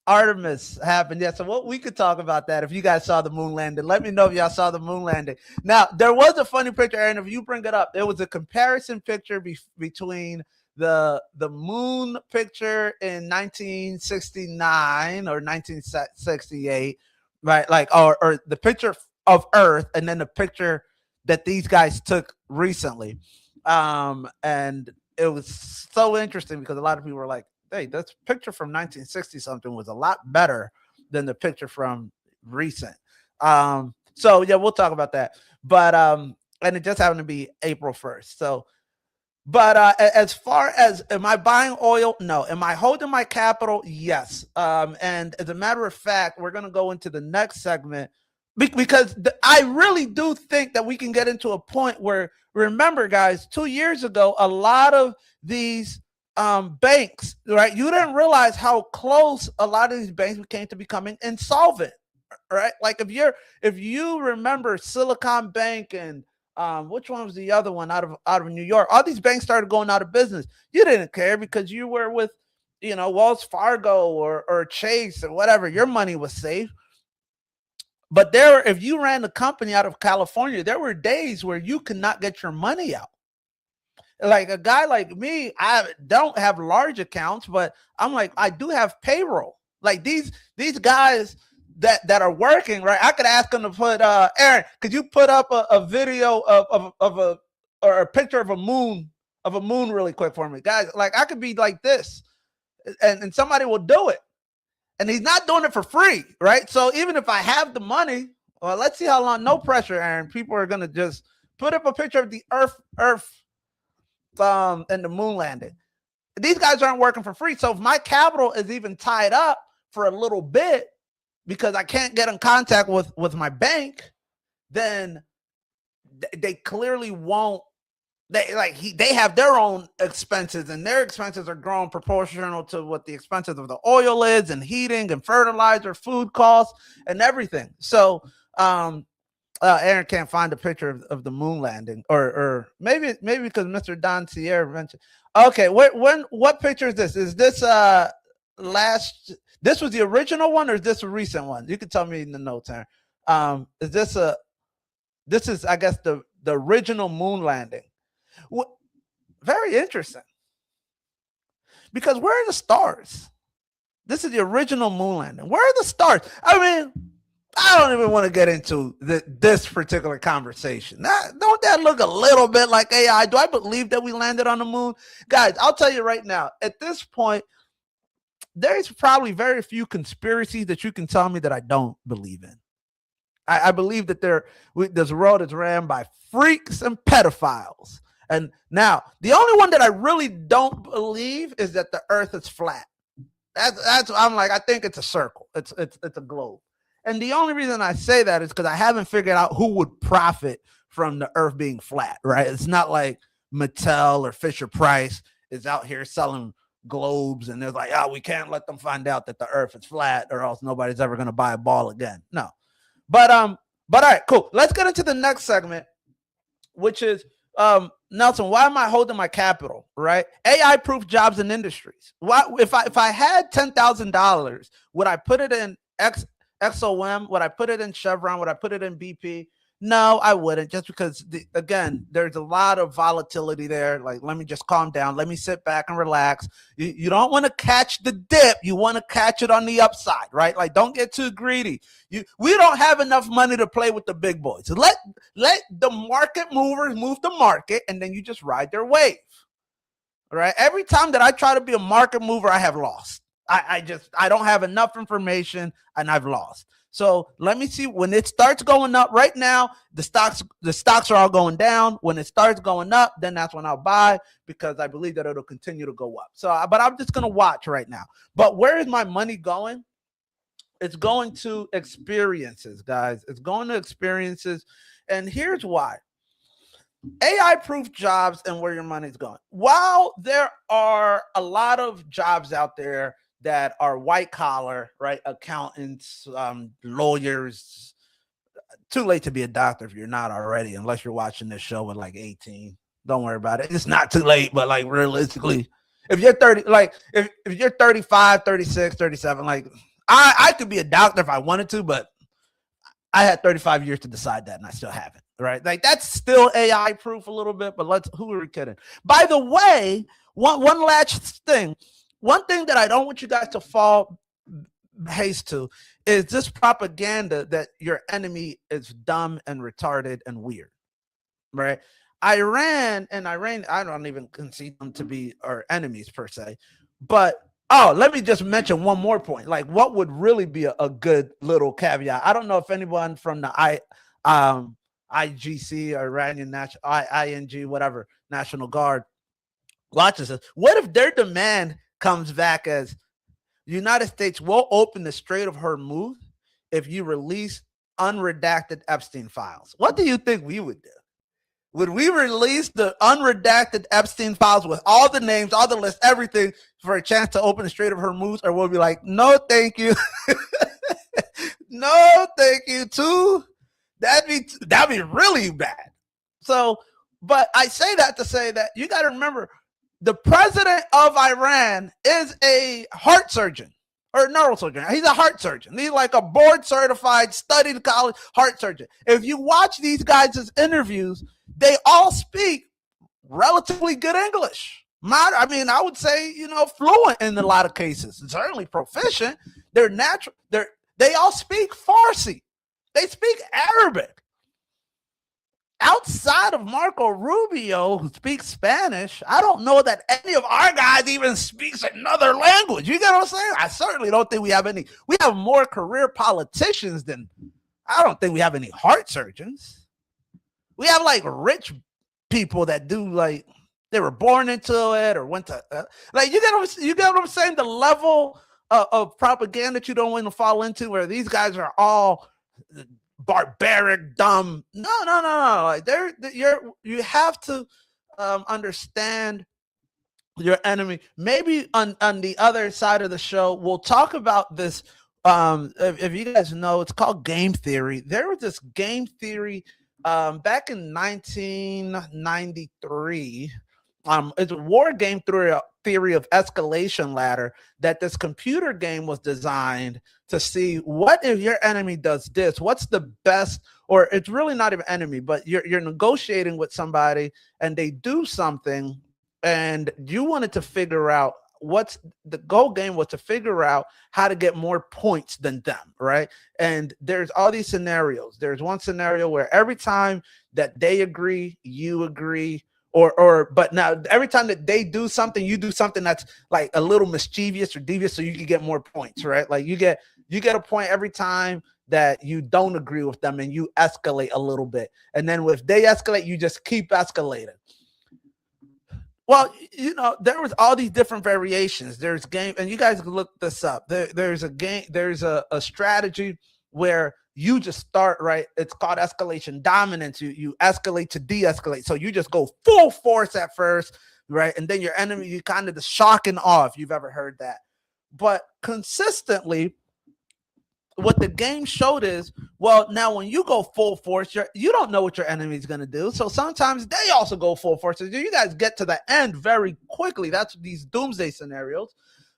Artemis happened. Yeah. So we could talk about that. If you guys saw the moon landing, let me know if y'all saw the moon landing. Now, there was a funny picture, Aaron, if you bring it up. There was a comparison picture between the moon picture in 1969 or 1968, right? Like, or the picture of Earth, and then the picture that these guys took recently. And it was so interesting because a lot of people were like, hey, this picture from 1960 something was a lot better than the picture from recent. So yeah, we'll talk about that. But and it just happened to be April 1st. So, but as far as, am I buying oil? No. Am I holding my capital? Yes. And as a matter of fact, we're going to go into the next segment because I really do think that we can get into a point where, remember, guys, 2 years ago, a lot of these banks, right? You didn't realize how close a lot of these banks became to becoming insolvent, right? Like if you remember Silicon Bank and which one was the other one out of New York? All these banks started going out of business. You didn't care because you were with, Wells Fargo or Chase or whatever. Your money was safe. But if you ran the company out of California, there were days where you could not get your money out. Like a guy like me, I don't have large accounts, but I'm like, I do have payroll. Like these guys that are working, right? I could ask them to put, Aaron, could you put up a video of a picture of a moon really quick for me, guys? Like I could be like this, and somebody will do it. And he's not doing it for free, right? So even if I have the money, well, let's see how long. No pressure, Aaron. People are gonna just put up a picture of the Earth, and the moon landing. These guys aren't working for free. So if my capital is even tied up for a little bit because I can't get in contact with my bank, then they clearly won't. They have their own expenses, and their expenses are growing proportional to what the expenses of the oil is, and heating and fertilizer, food costs, and everything. So Aaron can't find a picture of the moon landing, or maybe because Mr. Don Sierra mentioned. Okay, what picture is this? Is this this was the original one, or is this a recent one? You can tell me in the notes, Aaron. This is, I guess, the original moon landing. Very interesting. Because where are the stars? This is the original moon landing. Where are the stars? I mean, I don't even want to get into this particular conversation. Don't that look a little bit like AI? Do I believe that we landed on the moon? Guys, I'll tell you right now, at this point, there's probably very few conspiracies that you can tell me that I don't believe in. I believe that this world is ran by freaks and pedophiles. And now the only one that I really don't believe is that the earth is flat. That's I'm like, I think it's a circle. It's a globe. And the only reason I say that is because I haven't figured out who would profit from the earth being flat, right? It's not like Mattel or Fisher Price is out here selling globes and they're like, oh, we can't let them find out that the earth is flat or else nobody's ever going to buy a ball again. No. But all right, cool. Let's get into the next segment, which is Nelson, why am I holding my capital, right? AI proof jobs and industries. Why if I had $10,000, would I put it in XOM? Would I put it in Chevron? Would I put it in BP? No, I wouldn't, just because, again, there's a lot of volatility there. Like, let me just calm down. Let me sit back and relax. You don't want to catch the dip. You want to catch it on the upside, right? Like, don't get too greedy. We don't have enough money to play with the big boys. So let the market movers move the market, and then you just ride their wave, right? Every time that I try to be a market mover, I have lost. I don't have enough information, and I've lost. So let me see when it starts going up. Right now, the stocks are all going down. When it starts going up, then that's when I'll buy, because I believe that it'll continue to go up. So, but I'm just going to watch right now. But where is my money going? It's going to experiences, guys. It's going to experiences. And here's why. AI-proof jobs and where your money's going. While there are a lot of jobs out there that are white collar, right? Accountants, lawyers. Too late to be a doctor if you're not already, unless you're watching this show at like 18. Don't worry about it. It's not too late, but like realistically, if you're 30, like if you're 35, 36, 37, like I could be a doctor if I wanted to, but I had 35 years to decide that and I still haven't, right? Like that's still AI proof a little bit, but who are we kidding? By the way, one last thing. One thing that I don't want you guys to fall haste to is this propaganda that your enemy is dumb and retarded and weird, right? Iran, I don't even concede them to be our enemies per se, but let me just mention one more point. Like, what would really be a good little caveat? I don't know if anyone from the IGC or Iranian National ING, whatever, National Guard watches this. What if their demand comes back as the United States will open the Strait of Hormuz if you release unredacted Epstein files? What do you think we would do? Would we release the unredacted Epstein files with all the names, all the lists, everything for a chance to open the Strait of Hormuz? Or we'll be like, no, thank you. No, thank you, too. That'd be really bad. So, but I say that to say that you got to remember, the president of Iran is a heart surgeon or neurosurgeon. He's a heart surgeon. He's like a board certified, studied college heart surgeon. If you watch these guys' interviews, they all speak relatively good English. I would say, fluent in a lot of cases. Certainly proficient. They're natural. They all speak Farsi. They speak Arabic. Outside of Marco Rubio, who speaks Spanish, I don't know that any of our guys even speaks another language. You get what I'm saying? I certainly don't think we have any. We have more career politicians than, I don't think we have any heart surgeons. We have like rich people that do, like, they were born into it or went to, like, you get what I'm saying? The level of propaganda that you don't want to fall into, where these guys are all barbaric, dumb. No. Like you have to understand your enemy. Maybe on the other side of the show, we'll talk about this. If you guys know, it's called game theory. There was this game theory back in 1993. It's a war game theory of escalation ladder, that this computer game was designed to see, what if your enemy does this? What's the best, or it's really not even enemy, but you're negotiating with somebody and they do something, and you wanted to figure out what's the goal game was to figure out how to get more points than them, right? And there's all these scenarios. There's one scenario where every time that they agree, you agree. But now every time that they do something, you do something that's like a little mischievous or devious, so you can get more points, right? Like you get a point every time that you don't agree with them, and you escalate a little bit. And then if they escalate, you just keep escalating. Well, there was all these different variations. There's game, and you guys can look this up. There's a game, there's a strategy where you just start right. It's called escalation dominance. You escalate to de-escalate. So you just go full force at first, right? And then your enemy, you kind of the shock and awe, if you've ever heard that. But consistently, what the game showed is, well, now when you go full force, you don't know what your enemy is going to do. So sometimes they also go full force. So you guys get to the end very quickly. That's these doomsday scenarios,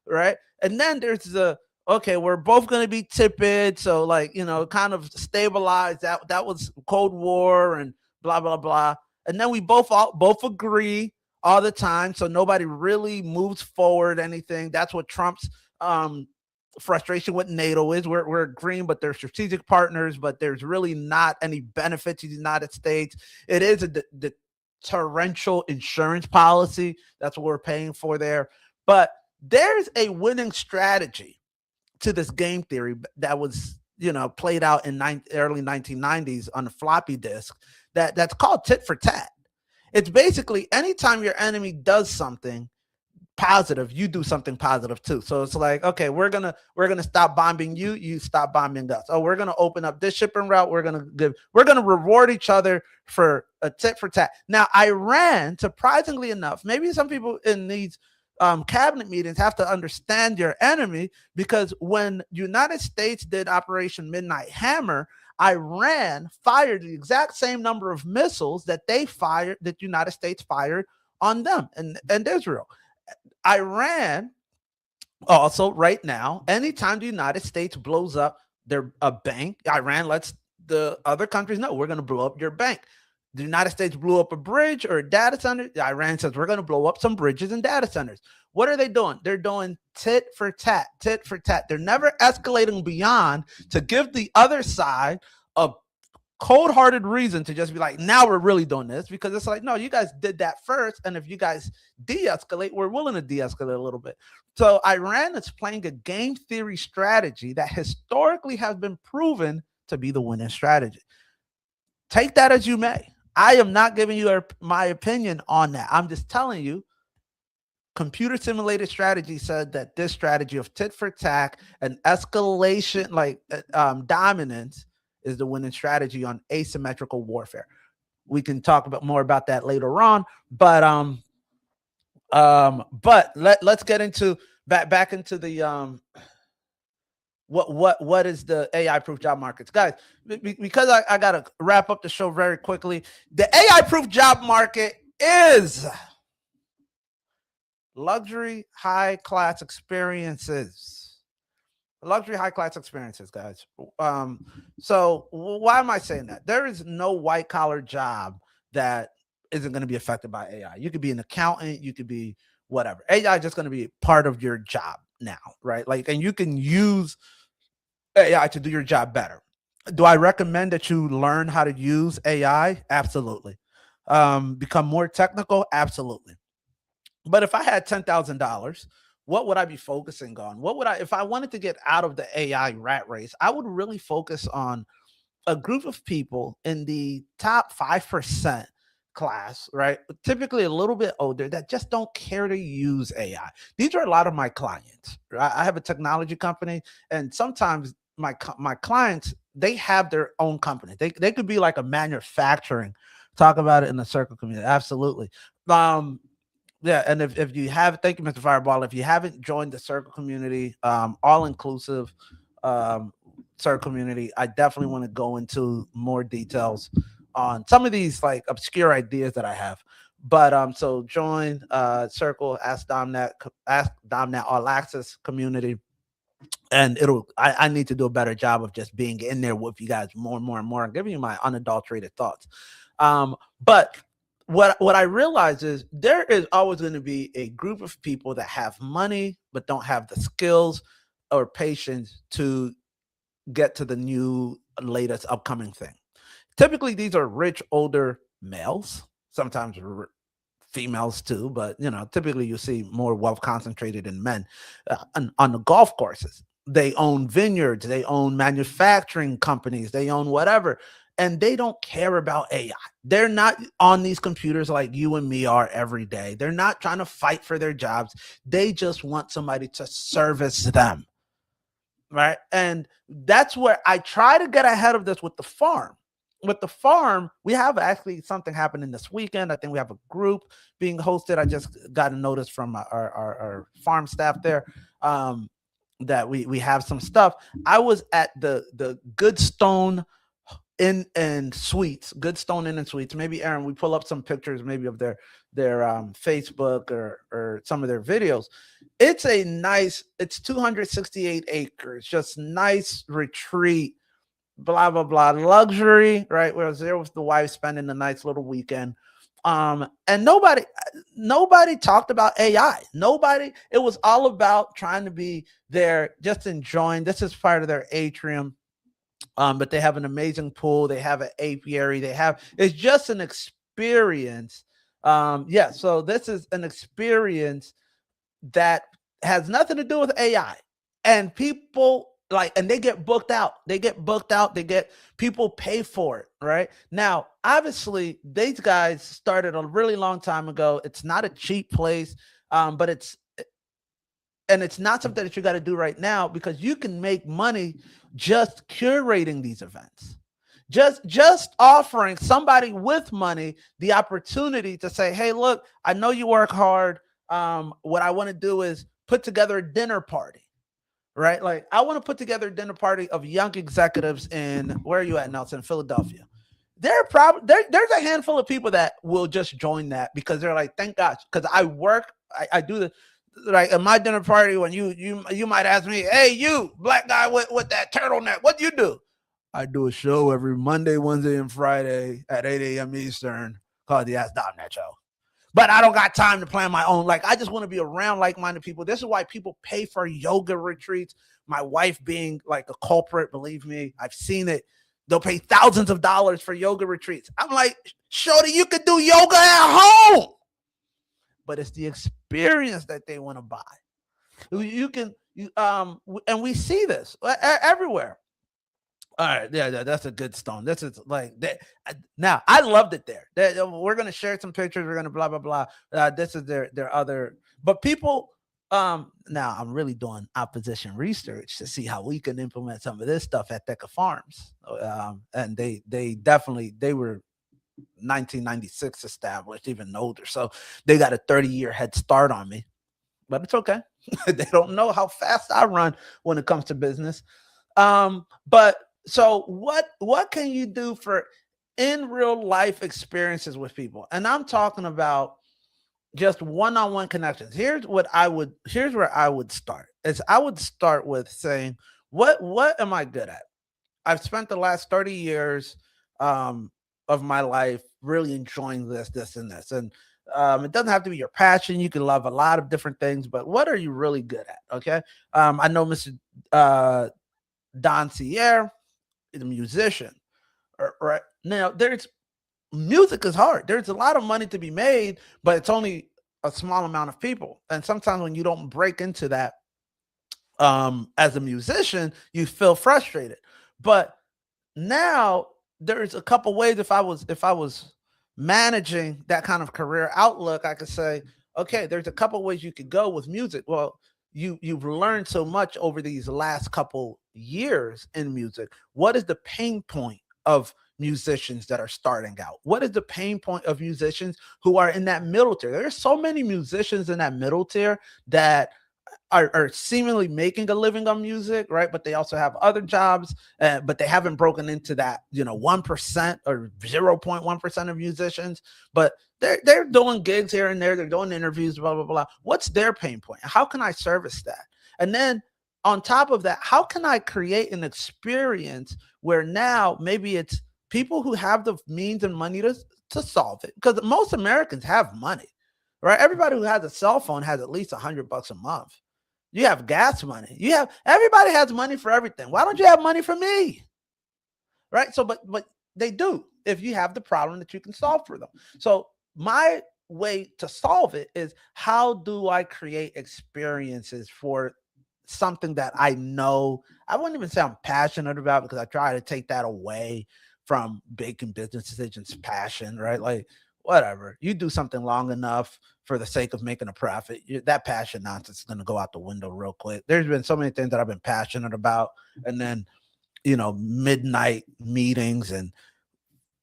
right? And then there's the, okay, we're both going to be tepid. So like, kind of stabilize that. That was Cold War and blah, blah, blah. And then we both agree all the time. So nobody really moves forward anything. That's what Trump's, frustration with NATO is. We're agreeing, but they're strategic partners, but there's really not any benefit to the United States. It is the torrential insurance policy. That's what we're paying for there. But there's a winning strategy to this game theory that was, played out in early 1990s on a floppy disk that's called tit for tat. It's basically anytime your enemy does something positive, you do something positive too. So it's like, okay, we're gonna stop bombing you, you stop bombing us. Oh, we're gonna open up this shipping route. We're gonna reward each other for a tit for tat. Now, Iran, surprisingly enough, maybe some people in these cabinet meetings have to understand your enemy, because when United States did Operation Midnight Hammer, Iran fired the exact same number of missiles that that United States fired on them and Israel. Iran also right now, anytime the United States blows up a bank, Iran lets the other countries know, we're going to blow up your bank. The United States blew up a bridge or a data center. Iran says, we're going to blow up some bridges and data centers. What are they doing? They're doing tit for tat, tit for tat. They're never escalating beyond to give the other side a cold-hearted reason to just be like, now we're really doing this, because it's like, no, you guys did that first, and if you guys de-escalate, we're willing to de-escalate a little bit. So Iran is playing a game theory strategy that historically has been proven to be the winning strategy. Take that as you may. I am not giving you my opinion on that. I'm just telling you, computer simulated strategy said that this strategy of tit for tat and escalation, like dominance, is the winning strategy on asymmetrical warfare. We can talk more about that later on, but let's get into back into the what is the AI proof job markets, guys? Because I gotta wrap up the show very quickly. The AI proof job market is luxury high class experiences. Luxury high class experiences, guys. So why am I saying that? There is no white collar job that isn't going to be affected by AI. You could be an accountant, you could be whatever. AI is just going to be part of your job now, right? Like, and you can use AI to do your job better. Do I recommend that you learn how to use AI? Absolutely. Become more technical? Absolutely. But if I had $10,000, what would I be focusing on? If I wanted to get out of the AI rat race, I would really focus on a group of people in the top 5% class, right? Typically a little bit older, that just don't care to use AI. These are a lot of my clients. Right? I have a technology company, and sometimes my clients, they have their own company. They could be like a manufacturing. Talk about it in the circle community. Absolutely. Yeah, and if you have, thank you, Mr. Fireball. If you haven't joined the circle community, all inclusive circle community, I definitely want to go into more details on some of these like obscure ideas that I have. But so join circle, ask Domnet all access community. And I need to do a better job of just being in there with you guys more and more and more and giving you my unadulterated thoughts. But what I realize is there is always going to be a group of people that have money but don't have the skills or patience to get to the new latest upcoming thing. Typically, these are rich older males, sometimes females too, but typically you see more wealth concentrated in men on the golf courses. They own vineyards, they own manufacturing companies, they own whatever. and they don't care about AI. They're not on these computers like you and me are every day. They're not trying to fight for their jobs. They just want somebody to service them, right? And that's where I try to get ahead of this with the farm. With the farm, we have actually something happening this weekend. I think we have a group being hosted. I just got a notice from our farm staff there, that we have some stuff. I was at the Goodstone Inn and Suites, Goodstone Inn and Suites. Maybe Aaron, we pull up some pictures, maybe of their Facebook or some of their videos. It's a nice. It's 268 acres, just nice retreat. Blah blah blah, luxury, right? Where I was there with the wife, spending a nice little weekend. And nobody talked about AI. Nobody. It was all about trying to be there, just enjoying. This is part of their atrium. But they have an amazing pool. They have an apiary. It's just an experience. Yeah. So this is an experience that has nothing to do with AI. And people and they get booked out. They get people pay for it, right? Now, obviously, these guys started a really long time ago. It's not a cheap place, but it's not something that you got to do right now, because you can make money just curating these events. Just offering somebody with money the opportunity to say, hey, look, I know you work hard. What I want to do is put together a dinner party, right? Like, I want to put together a dinner party of young executives in, where are you at, Nelson? Philadelphia. There's a handful of people that will just join that, because they're like, thank God, because I do the, like, at my dinner party, when you might ask me, hey, you black guy with that turtleneck, what do you do? I do a show every Monday, Wednesday, and Friday at 8 a.m. Eastern called the Ask Dom That Show. But I don't got time to plan my own. Like, I just want to be around like-minded people. This is why people pay for yoga retreats. My wife being like a culprit, believe me, I've seen it. They'll pay thousands of dollars for yoga retreats. I'm like, shorty, you could do yoga at home. But it's the experience that they want to buy. And we see this everywhere. All right, yeah, that's a good stone. This is like that. Now, I loved it there. We're gonna share some pictures. We're gonna blah blah blah. This is their other. But people, now I'm really doing opposition research to see how we can implement some of this stuff at Teca Farms. And they definitely, they were 1996 established, even older, so they got a 30-year head start on me. But it's okay. They don't know how fast I run when it comes to business. But so what can you do for in real life experiences with people? And I'm talking about just one-on-one connections. Here's where I would start. I would start with saying, what am I good at? I've spent the last 30 years of my life really enjoying this, and this. And it doesn't have to be your passion. You can love a lot of different things, but what are you really good at? Okay. I know Mr. Don Sierre is a musician, right? Now, music is hard. There's a lot of money to be made, but it's only a small amount of people. And sometimes when you don't break into that as a musician, you feel frustrated. But now there's a couple ways. If I was managing that kind of career outlook, I could say, okay, there's a couple ways you could go with music. Well, you've learned so much over these last couple years in music. What is the pain point of musicians that are starting out? What is the pain point of musicians who are in that middle tier? There's so many musicians in that middle tier that are seemingly making a living on music, right? But they also have other jobs, but they haven't broken into that, 1% or 0.1% of musicians. But they're doing gigs here and there. They're doing interviews, blah, blah, blah. What's their pain point? How can I service that? And then on top of that, how can I create an experience where now maybe it's people who have the means and money to solve it? Because most Americans have money, right? Everybody who has a cell phone has at least $100 a month. You have gas money. Everybody has money for everything. Why don't you have money for me? Right? So, but they do if you have the problem that you can solve for them. So my way to solve it is, how do I create experiences for something that I know, I wouldn't even say I'm passionate about, because I try to take that away from making business decisions passion, right? Like whatever, you do something long enough for the sake of making a profit, that passion nonsense is going to go out the window real quick. There's been so many things that I've been passionate about, and then midnight meetings and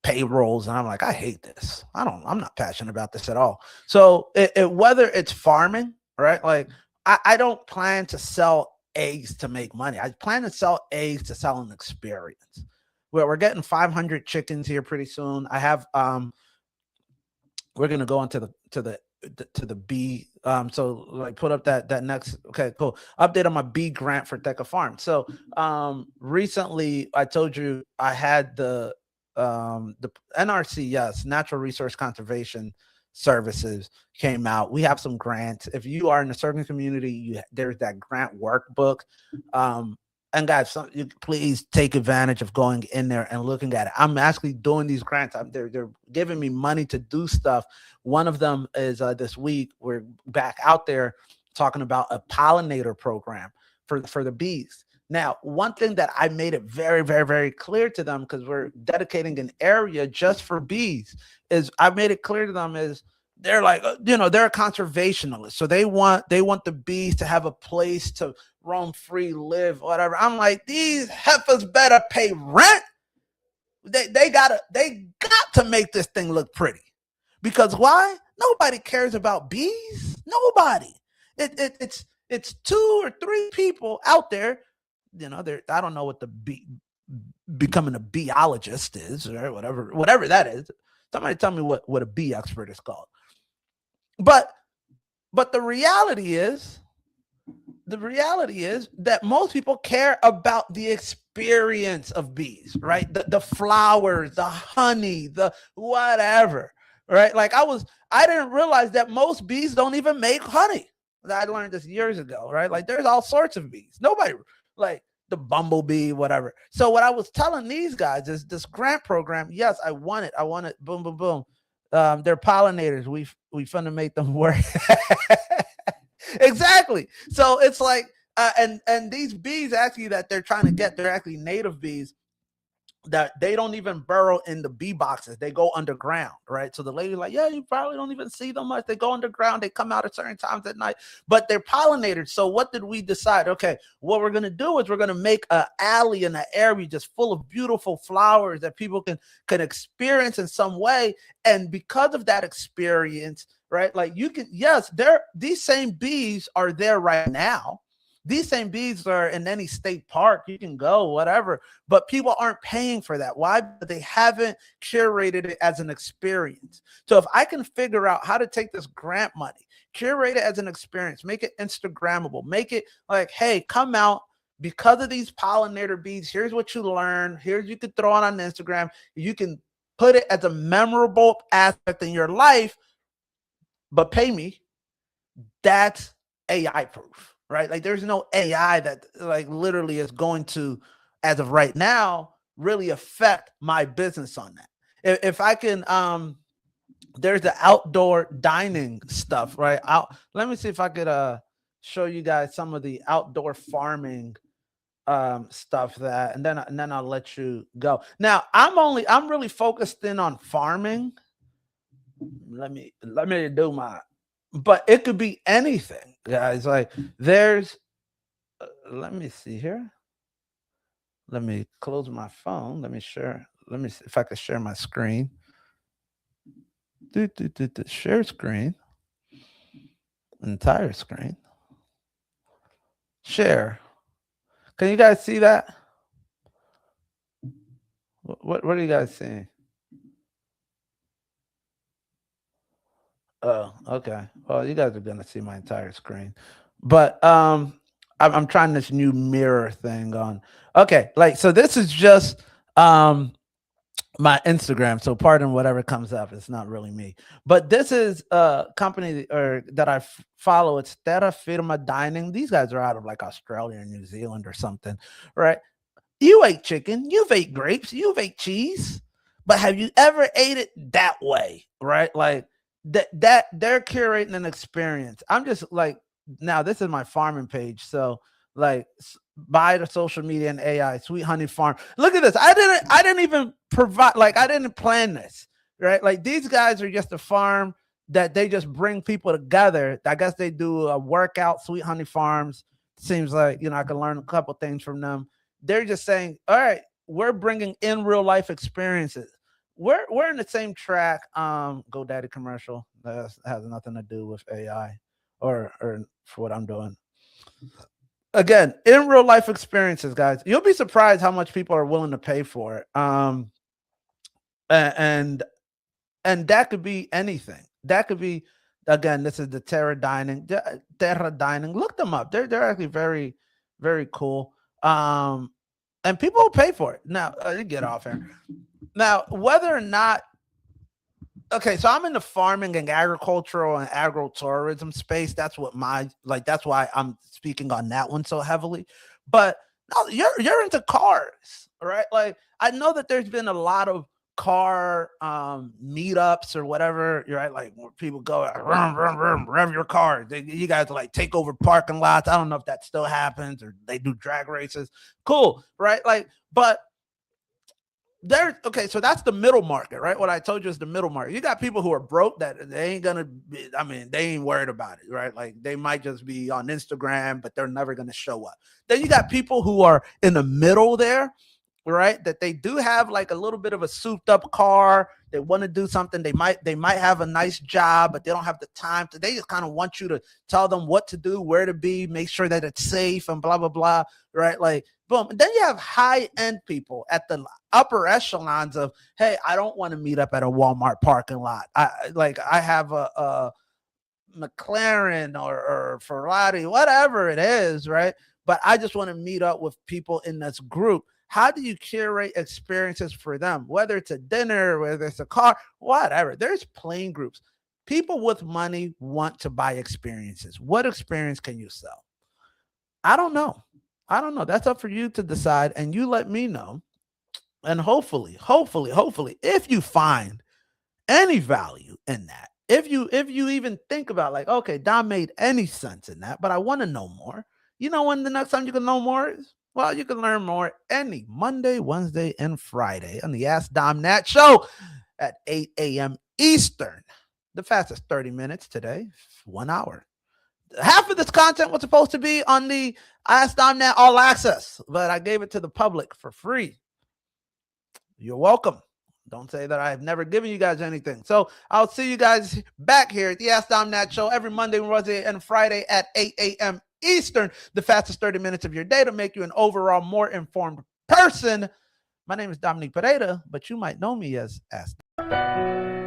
payrolls, and I'm like, I hate this. I'm not passionate about this at all. So whether it's farming, right? Like I don't plan to sell eggs to make money. I plan to sell eggs to sell an experience. We're getting 500 chickens here pretty soon. I have we're gonna go into the bee. So like put up that next. Okay, cool. Update on my bee grant for Teca Farm. So recently I told you I had the NRC, yes, Natural Resource Conservation Services came out. We have some grants. If you are in a certain community, there's that grant workbook. And guys, please take advantage of going in there and looking at it. I'm actually doing these grants. They're giving me money to do stuff. One of them is this week. We're back out there talking about a pollinator program for the bees. Now, one thing that I made it very, very, very clear to them, because we're dedicating an area just for bees, is I made it clear to them is they're like, they're a conservationalist. So they want the bees to have a place to roam free, live, whatever. I'm like, these heifers better pay rent. They got to make this thing look pretty. Because why? Nobody cares about bees. Nobody. It's 2 or 3 people out there. I don't know what the becoming a beeologist is, or whatever that is. Somebody tell me what a bee expert is called. But the reality is that most people care about the experience of bees, right? The flowers, the honey, the whatever, right? Like I didn't realize that most bees don't even make honey. I learned this years ago, right? Like there's all sorts of bees. Nobody, like the bumblebee, whatever. So what I was telling these guys is this grant program. Yes, I want it. Boom, boom, boom. They're pollinators. We finna make them work. Exactly. So it's like, and these bees actually that they're trying to get, they're actually native bees that they don't even burrow in the bee boxes. They go underground, right? So the lady's like, yeah, you probably don't even see them much. They go underground. They come out at certain times at night, but they're pollinators. So what did we decide? Okay, what we're going to do is we're going to make an alley in an area just full of beautiful flowers that people can experience in some way. And because of that experience, right? Like these same bees are there right now. These same bees are in any state park. You can go, whatever, but people aren't paying for that. Why? But they haven't curated it as an experience. So if I can figure out how to take this grant money, curate it as an experience, make it Instagrammable, make it like, hey, come out because of these pollinator bees. Here's what you learn. Here's, you can throw it on Instagram. You can put it as a memorable aspect in your life, but pay me. That's AI proof. Right? Like there's no AI that like literally is going to, as of right now, really affect my business on that. If I can, there's the outdoor dining stuff, right? Let me see if I could show you guys some of the outdoor farming stuff and then I'll let you go. Now I'm really focused in on farming. Let me do but it could be anything, guys. Like there's, let me see here. Let me close my phone. Let me see if I can share my screen. Share screen. Entire screen. Share. Can you guys see that? What are you guys seeing? Oh, okay. Well, you guys are gonna see my entire screen, but I'm trying this new mirror thing on. Okay, like so this is just my Instagram. So pardon whatever comes up. It's not really me, but this is a company that I follow. It's Terra Firma Dining. These guys are out of like Australia or New Zealand or something, right? You ate chicken, you've ate grapes, you've ate cheese, but have you ever ate it that way, right? Like that they're curating an experience. I'm just like, now this is my farming page, so like Buy the social media and AI, Sweet Honey Farm. Look at this. I didn't even provide, like, I didn't plan this, right? Like, these guys are just a farm that they just bring people together. I guess they do a workout, Sweet Honey Farms. Seems like, I can learn a couple things from them. They're just saying, all right, we're bringing in real life experiences. We're in the same track. GoDaddy commercial that has nothing to do with AI or for what I'm doing. Again, in real life experiences, guys, you'll be surprised how much people are willing to pay for it. And that could be anything. That could be, again, this is the Terra Dining. Terra Dining. Look them up. They're actually very, very cool. And people will pay for it. Now, you get off here. Now, whether or not, okay, so I'm in the farming and agricultural and agro-tourism space. That's what that's why I'm speaking on that one so heavily. But no, you're into cars, right? Like, I know that there's been a lot of car meetups or whatever, right? Like, where people go rev your car. You guys like take over parking lots. I don't know if that still happens, or they do drag races. Cool, right? Like, but okay, so that's the middle market, right? What I told you is the middle market. You got people who are broke that they ain't gonna be, they ain't worried about it, right? Like, they might just be on Instagram, but they're never gonna show up. Then you got people who are in the middle there, right? That they do have like a little bit of a souped up car. They want to do something. They might have a nice job, but they don't have the time to. They just kind of want you to tell them what to do, where to be, make sure that it's safe, and blah blah blah, right? Like, boom. And then you have high end people at the upper echelons of, hey, I don't want to meet up at a Walmart parking lot. I have a McLaren or Ferrari, whatever it is, right? But I just want to meet up with people in this group. How do you curate experiences for them? Whether it's a dinner, whether it's a car, whatever. There's plain groups. People with money want to buy experiences. What experience can you sell? I don't know. That's up for you to decide, and you let me know. And hopefully, if you find any value in that, if you even think about, like, okay, Dom made any sense in that, but I want to know more. You know when the next time you can know more is? Well, you can learn more any Monday, Wednesday, and Friday on the Ask Dom Nat Show at 8 a.m. Eastern. The fastest 30 minutes today, 1 hour. Half of this content was supposed to be on the Ask Dom Nat All Access, but I gave it to the public for free. You're welcome. Don't say that I've never given you guys anything. So I'll see you guys back here at the Ask Dom Nat Show every Monday, Wednesday, and Friday at 8 a.m. Eastern, the fastest 30 minutes of your day to make you an overall more informed person. My name is Dominique Pereira, but you might know me as Ask Dom.